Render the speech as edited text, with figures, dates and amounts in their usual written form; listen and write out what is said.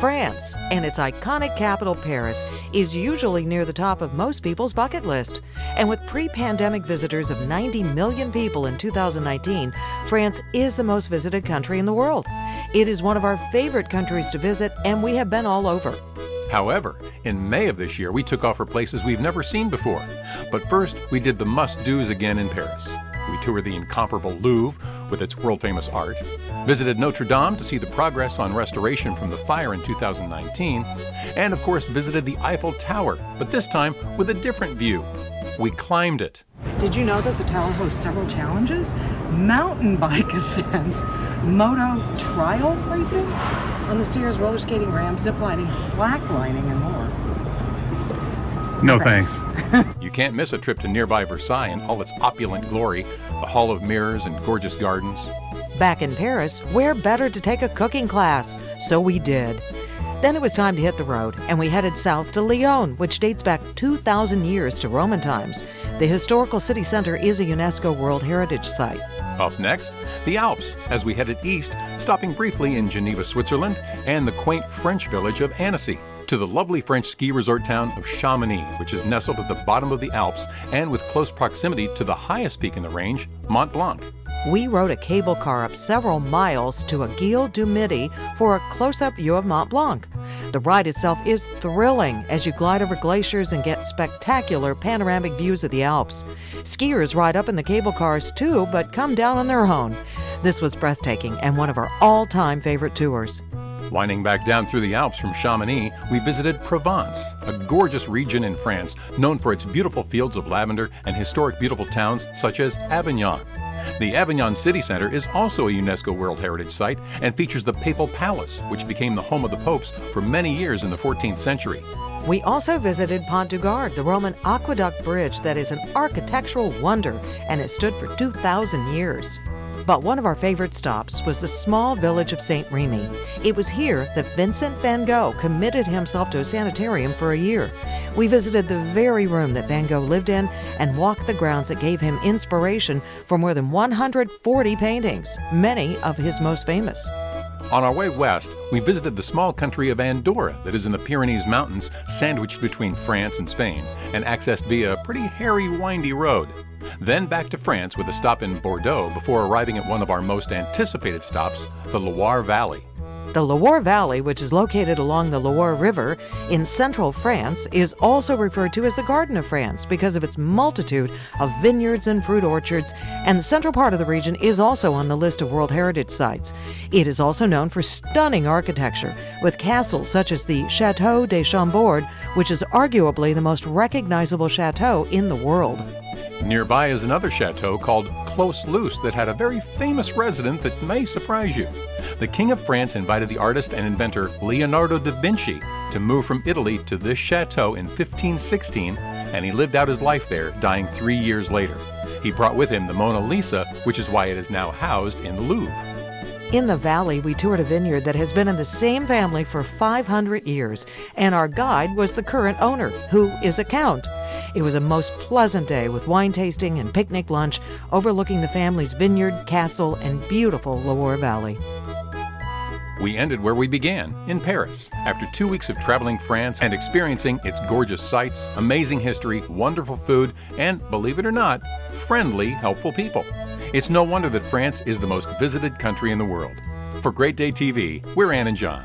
France and its iconic capital, Paris, is usually near the top of most people's bucket list. And with pre-pandemic visitors of 90 million people in 2019, France is the most visited country in the world. It is one of our favorite countries to visit, and we have been all over. However, in May of this year, we took off for places we've never seen before. But first, we did the must-dos again in Paris. We toured the incomparable Louvre with its world-famous art, visited Notre Dame to see the progress on restoration from the fire in 2019, and of course visited the Eiffel Tower, but this time with a different view. We climbed it. Did you know that the tower hosts several challenges? Mountain bike ascents, moto trial racing on the stairs, roller skating ramps, zip lining, slacklining, and more. No thanks. You can't miss a trip to nearby Versailles in all its opulent glory, the Hall of Mirrors and gorgeous gardens. Back in Paris, where better to take a cooking class? So we did. Then it was time to hit the road, and we headed south to Lyon, which dates back 2,000 years to Roman times. The historical city center is a UNESCO World Heritage Site. Up next, the Alps, as we headed east, stopping briefly in Geneva, Switzerland, and the quaint French village of Annecy, to the lovely French ski resort town of Chamonix, which is nestled at the bottom of the Alps and with close proximity to the highest peak in the range, Mont Blanc. We rode a cable car up several miles to Aiguille du Midi for a close-up view of Mont Blanc. The ride itself is thrilling as you glide over glaciers and get spectacular panoramic views of the Alps. Skiers ride up in the cable cars too, but come down on their own. This was breathtaking and one of our all-time favorite tours. Winding back down through the Alps from Chamonix, we visited Provence, a gorgeous region in France known for its beautiful fields of lavender and historic beautiful towns such as Avignon. The Avignon City Center is also a UNESCO World Heritage Site and features the Papal Palace, which became the home of the popes for many years in the 14th century. We also visited Pont du Gard, the Roman aqueduct bridge that is an architectural wonder, and it stood for 2,000 years. But one of our favorite stops was the small village of St. Remy. It was here that Vincent van Gogh committed himself to a sanitarium for a year. We visited the very room that Van Gogh lived in and walked the grounds that gave him inspiration for more than 140 paintings, many of his most famous. On our way west, we visited the small country of Andorra that is in the Pyrenees Mountains, sandwiched between France and Spain, and accessed via a pretty hairy, windy road. Then back to France with a stop in Bordeaux before arriving at one of our most anticipated stops, the Loire Valley. The Loire Valley, which is located along the Loire River in central France, is also referred to as the Garden of France because of its multitude of vineyards and fruit orchards, and the central part of the region is also on the list of World Heritage Sites. It is also known for stunning architecture, with castles such as the Château de Chambord, which is arguably the most recognizable chateau in the world. Nearby is another chateau called Clos Luce that had a very famous resident that may surprise you. The King of France invited the artist and inventor Leonardo da Vinci to move from Italy to this chateau in 1516, and he lived out his life there, dying 3 years later. He brought with him the Mona Lisa, which is why it is now housed in the Louvre. In the valley, we toured a vineyard that has been in the same family for 500 years, and our guide was the current owner, who is a count. It was a most pleasant day with wine tasting and picnic lunch overlooking the family's vineyard, castle, and beautiful Loire Valley. We ended where we began, in Paris, after 2 weeks of traveling France and experiencing its gorgeous sights, amazing history, wonderful food, and, believe it or not, friendly, helpful people. It's no wonder that France is the most visited country in the world. For Great Day TV, we're Ann and John.